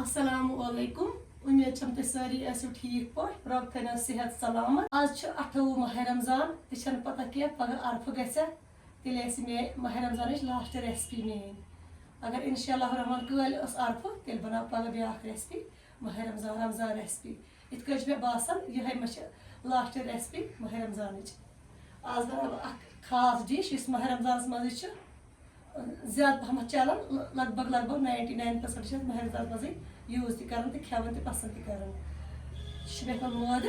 अस्सलामुअलैकुम। उम्मीद छम तुम सारी ऐसो ठीक पट रब थना सेहत सलामत। आज 28 माह रमजान तन पता क्या पगह अरफ गसा तेल मे माह रमजान लास्ट रेसिपी मेन। अगर इंशाअल्लाह रहमान कल अरफ तेल बना पगह ब्या रेसिपी माह रमजान रमजान रेसिपी इत मे बासान यह लास्ट रेसिपी माह रमजान। आज बना खास डिश इस माह रमजान मज ज्यादा पहम चलान लगभग 99% माह रमजान मज यूज तक खेवान तो पसंद तक मोद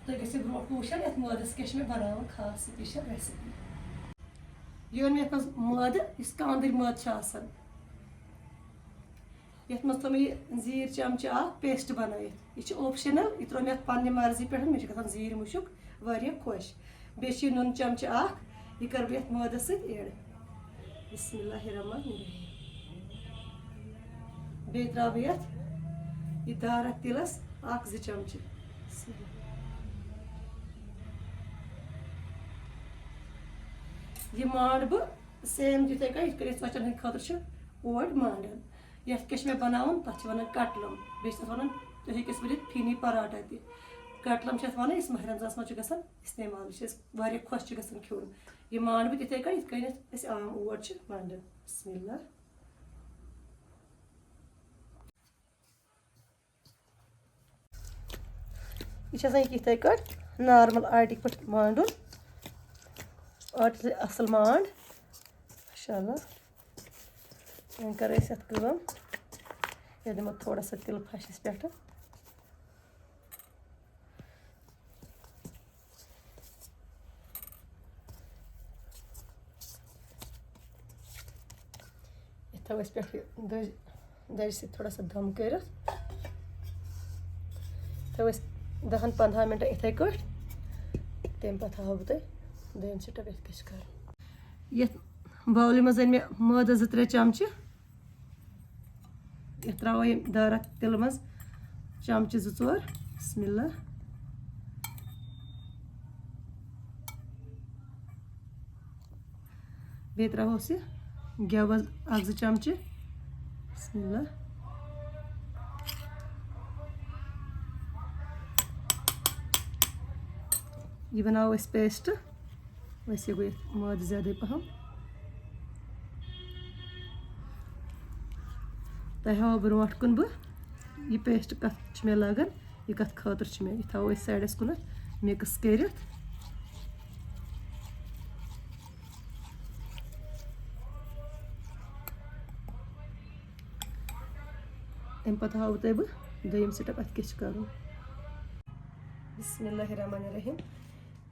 तुम गो ब्रो वुचन ये मोदस क्या बनान खास स्पेशल रेसिपी। ये मे मोद इस कांदर मोद ये थो मे जीर चमच पेस्ट बनाइट यह ऑप्शनल यह त्रो मे पे मर्जी पे मे जीर मुशुक वारिया खुश बे नुन चमच यह कर बह मोदस एड बिस्मिल्लाहिर्रहमानिर्रहीम बे त्रा यह दारक तिलस 1-2 चमच यह मांड बह सेम तिथे कह षचन हंद खतर ओड मांडन ये मे बनावन तथ वन कटलम बे वन तुम हेकिस वन फिनी पराठा कटलम वन इस माह रमजान मज ग इस्तेमाल खुश खुन यह मांड बह तिथे कह आम ओड मांडन। बिस्मिल्लाह यह इथे नॉर्मल आटे पे मांडन आटे असल मांड माशाअल्लाह। वो कर ये दिमो थोड़ा सा तिल फशस पे थो पे दज से थोड़ा सा दम कर थो 10-15 मिनट इथे तम पे हाव बह दोम स्टेप ये बाउल मज मे मोद 2-3 चमच यह त्रो दारक तिल मज चमच 2-4 बिस्मिल्लाह बे त्रोस गेव 1-2 चमच बिस्मिल्लाह यह बनाओ पेस्ट वैसे गो मोद ज्यादा पहम तह हाव ब्रोट कुन बह यह पेस्ट कत मे लगन यह कत खतर मे यह थो साइडस कुन मिक्स कर अम पे हाव तुम बह दोम स्टेप अत क्या कर। बिस्मिल्लाहिर्रहमानिर्रहीम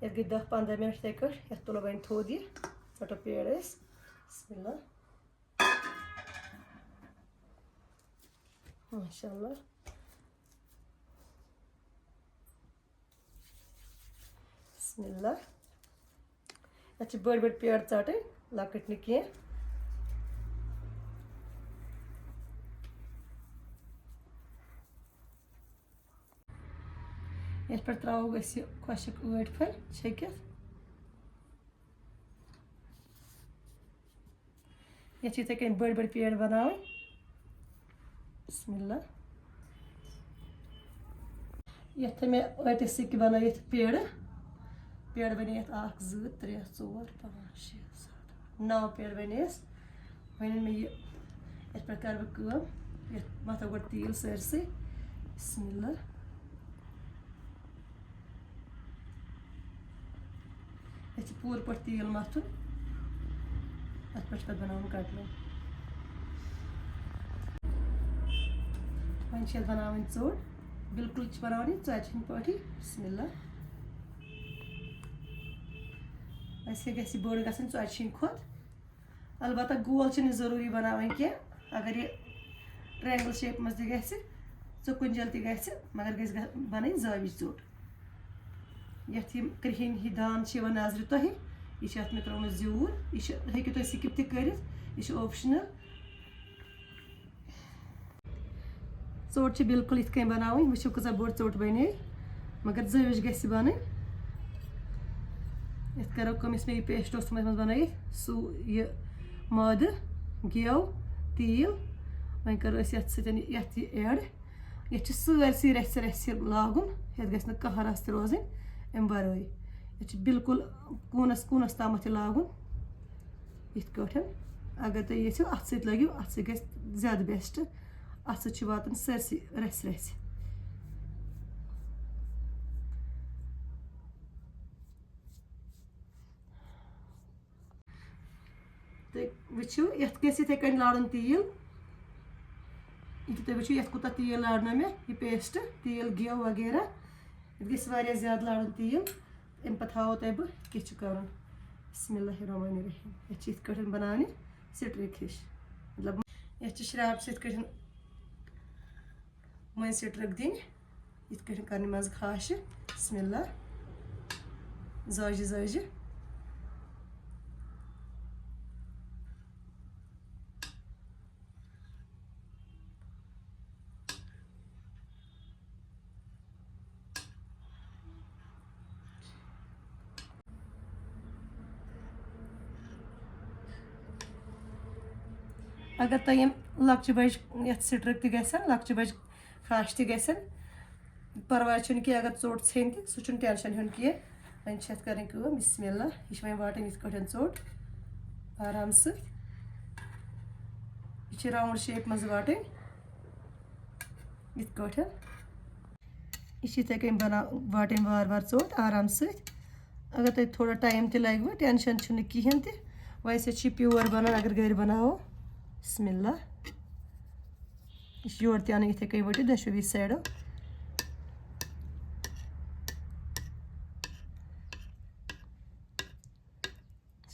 ये गई 10-15 मिनट तक ये तुलो वन थोद यह चटो पेड़ बिस्मिल्लाह माशाअल्लाह। बिस्मिल्लाह ये बड़ बड़ पेड़ चटन लकट न कह ये पे त्रो खुशक ट फल छकित ये बड़ बड़ पेड़ बनाव बिस्मिल्लाह ये मे ट सिक बनाइट पेड़ बने 1-2-3-4-5-6-7-9 पेड़ बने वन मे ये पे कर बह मथो गो तेल सरसे बिस्मिल्लाह ये पूर पे तेल मथुन अत पे बनान कटलम वन बनावन चोट बिल्कुल बनानी चटनी पे बिस्मिल्लाह ऐसे गि बड़ ग चटनी खुद अलबत्ता गोल जरूरी बनावन कह अगर ये ट्रायंगल शेप मज गुंजल मगर गि बन जावि चोट ये कृहन ही दान नजर तुह यह मे त्रोम जूर यह हेकि तुम स्किप तह ऑप्शनल चोट बिल्कुल इत कन बनावन वो कूचा बोड़ चोट बने मगर जविश गि बन ये करो कम इस पेस्ट मज बनाई सू यह मोद गेव तेल वहीं कर यथ एड ये सारसी रेसी लागुन ये गि कह रस रोजन अम वर ये बिल्कुल कूनस कूनस ताम लागुन इत अगर तुम ये अत सत लगिव अत सत गि ज्यादा बेस्ट अत सत वातन सरसी रस रस तुम वो ये इथे कन लाड़न तील ये तुम वो ये कूत तील लाड़ना मे यह पेस्ट तील गेव वगैरह ये गि ज्यादा लाड़न तील अम पे हावो तुम बह क्या कर बिस्मिल्लाहिर्रहमानिर्रहीम ये इथ बनाने स्ट्रिक हिश मतलब ये श्राब सत मन स्ट्रिक दिन इथ कर मज खाश बिस्मिल्लाह जाजि जाजि अगर तुम लक्चि बज ये स्ट्रिक तन लक्चि बज खाश तन परवाह कि अगर चोट इन सह टेंशन हेन कह वह कर बिस्मिल्लाह यह वाटन इत चोट आराम सह राउंड शेप मज वाटन इत इथे कन बना वाटन वार वार चोट आराम सह अगर तुम थोड़ा टाइम त लगे टेंशन कहें तह वैसे प्योर बनान अगर घर बनाओ बिस्मिल्लाह योर तन इथे कन वटित दशवी साइडो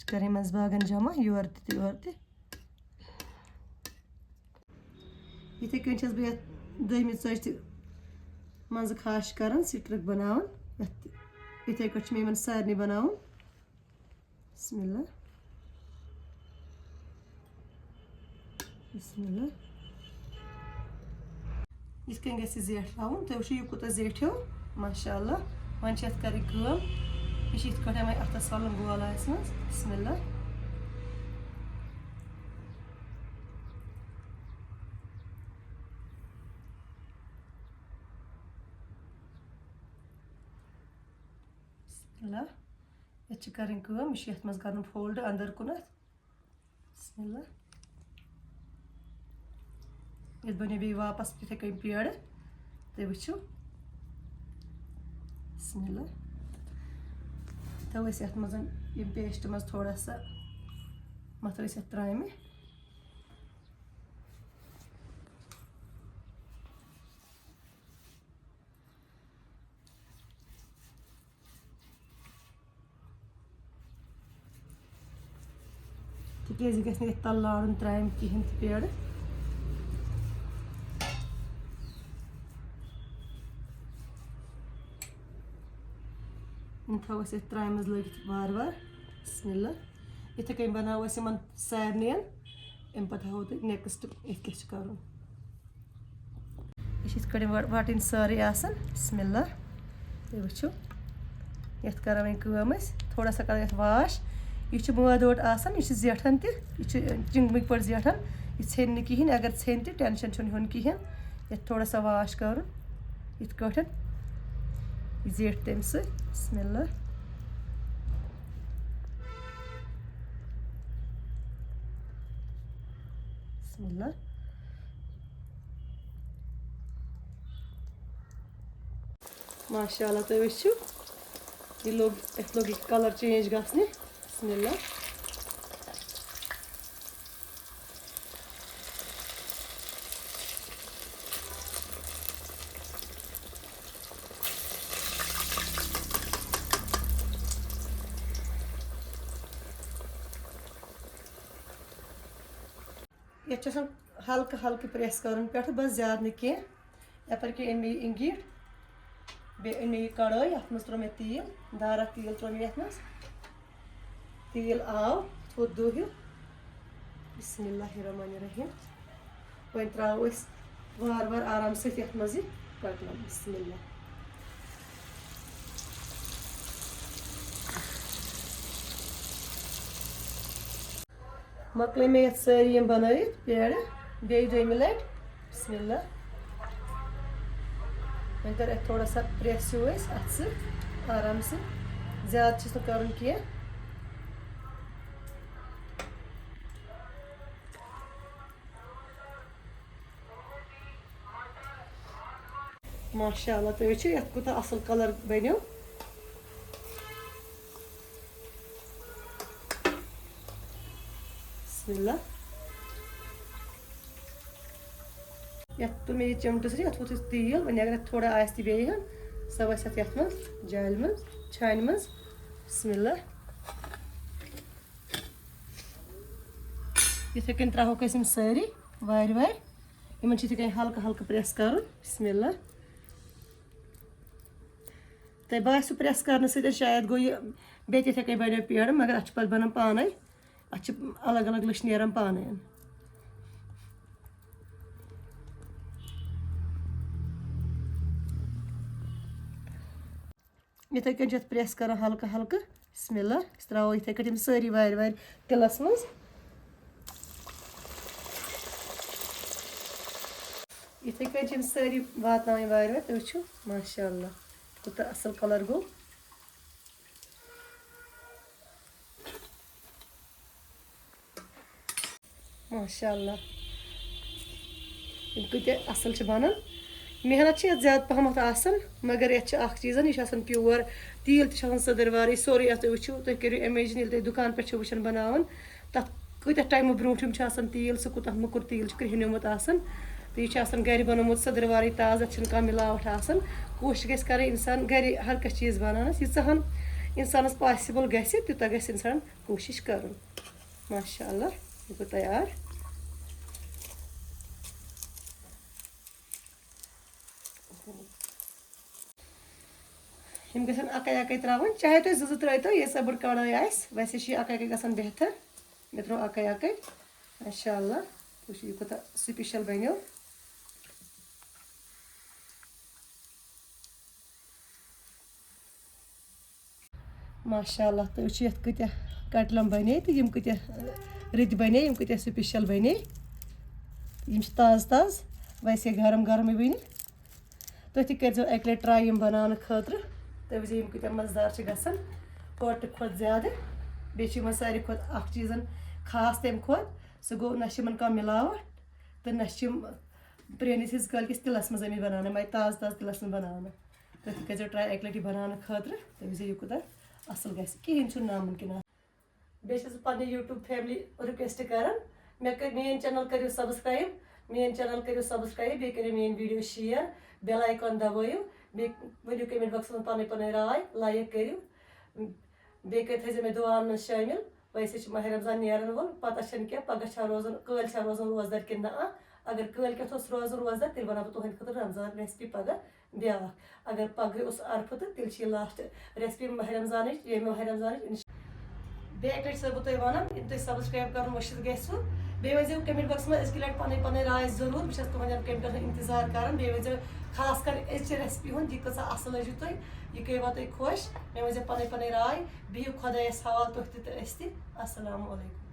कर मज बागन जमा योर तोर इथे कन बह दहमि च मज खाश कर स्ट्रिक बनावन इथे कट मे सारे बनावन बिस्मिल्लाह बिस्मिल्लाह इथ कन गि जेठ लावन तुम वो कूत जेठो माशाअल्लाह वन कर यह इत वह अतस वलन गोलास मज बिस्मिल्लाह ये कर यह मज कर फोल्ड अंदर कुनत बिस्मिल्लाह ये बन बे वापस इथे कन पेड़ तुम वो बिस्मिल्लाह तो ये मज पेस्ट मज थोड़ा सा मत त्रामे तिकेज गि तल लाड़न त्राम कहें पेड़ थो त्राम मज लग वार वार बिस्मिल्लाह इथे कन बनाओ इन सारे अम पे हावो तुम नेक्स्ट क्या कर यह वाटन सारे बिस्मिल्लाह तुम वो ये कर वह थोड़ा सा कर वाश यह मद वोट यह जेठन तह चिंगम पे जेठन यह इन कहें अगर इन तह टेंशन हेन कहें ये थोड़ा सा वाश कर इत जेठ तम बिस्मिल्लाह बिस्मिल्लाह माशाअल्लाह तुम वो ये लोग कलर चेंज गने बिस्मिल्लाह ये हल्क हल्क प्रेस कर पे बस ज्यादा न कह यपर कि अन मे इंगीट बे अन मे कड़ाई अत मज त्रो मे तील दारा तील त्रो मे ये तील आव थोद दुह बिस्मिल्लाहिर्रहमानिर्रहीम वन त्रो वार वार आराम सत ये मज कटलम बिस्मिल्लाह मकल मे ये सारी बनाई पेड़ बेई दोयमि लटि बिस्मिल्लाह वह कर थोड़ा सा प्रेस हिू अत से आराम से ज़्यादा छस न करन किया माशाअल्लाह तो ये यत कूत असल कलर बनो बिस्मिल्लाह यत तुम मे चिमट सत वो तेल वन अगर थोड़ा आस बेहन सह वस ये जाल मज छान मज बिस्मिल्लाह इथे कन त्रोक सारी वार वार इन इथे हल्का हल्का प्रेस कर बिस्मिल्लाह तह बासु प्रेस करने सत शायद गो यह बे इथे कन बनो पेड़ मगर अत पे बनान पाने अत अलग अलग लुश नेरान पाने इथे कन प्रेस कर हल्का हल्का बिस्मिल्लाह त्रो इथे कन सारी वार वार तिलस मज इथे कन सारी वात वार वार तुम वो माशाअल्लाह कूत असल कलर गो माशाअल्लाह कूत असल बनान मेहनत ज्यादा पहमत आसन मगर ये चीज़ यह प्योर तेल सदरवार सोरे ये वो तुम करो इमेजिन ये दुकान पे वुचान बनान तथ कत टाइम ब्रोम तेल सह कूत मुकुर तेल कृहनोमुत तो यह गर बनोमुत सदरवार ताज़ा कह मिलावट आसान कोशिश गई कर इंसान गर हर कह चीज़ बनान यीहन इंसानस पॉसिबल गूत गि इंसान कोशिश कर माशाअल्लाह यह गो तैयार हम गन अक त्रावन चाहे तुम जो त्रो ये बड़ कढ़ाई वैसे अक गन बेहतर मे त्रो अक माशाअल्लाह यह कूत स्पेशल बनो माशाअल्लाह तो ये कत कटलम बने तो यम कत रत बने यम कत स्पेशल बने यम ताज़ ताज़ वैसे गरम गरम बन तुम तक कर अक लट ट्राई यम बनाने खतर तुम वो यम कत मज़ेदार गसान होट खुद ज्यादा बे सारे खुद चीज़न खास तम खुद सह गो ना कह मिलावट तो ना प्रेनिस हिज कल किस तिलस मज बनाने मैं ताज़ ताज़ तिलस में बनाने तुम कर ट्राई अक लट बनाने खतर तुम वो यह कूत असल गहन नामुमकिन बे पे यूट्यूब फैमिली रिक्वेस्ट कर मेन चैनल करो सब्सक्राइब मेन चैनल करो सब्सक्राइब बे करो main video share bell icon दबाइयो बे वो कमेंट बॉक्स में पन राय लाइक करो बे थो मे दुआन में शामिल वैसे माह रमजान नेरन वोल पता क्या पगह रोजान कल रोजान रोजदार कि ना अगर कल क्या रोज रोजदार तेल बना तुहद खुद रमजान रेसिपी पगह ब्या अगर पगह अरफ तो तेल लास्ट रेसिपी माह रमजान ये माह रमजान बे एक लट बह तुम वन तुम सब्सक्राइब कर मुश्किल गो बे वो कमेंट बॉक्स में अजक लट पन राय जरूर बहुत तुहद कमेंट इंतजार कर बे वो खास कर रेसिपी हूँ यह कसा असल तुम यह गई तुम खुश मे वो पन राय बिहू खुदायस हवाल तुह अस्सलामु अलैकुम।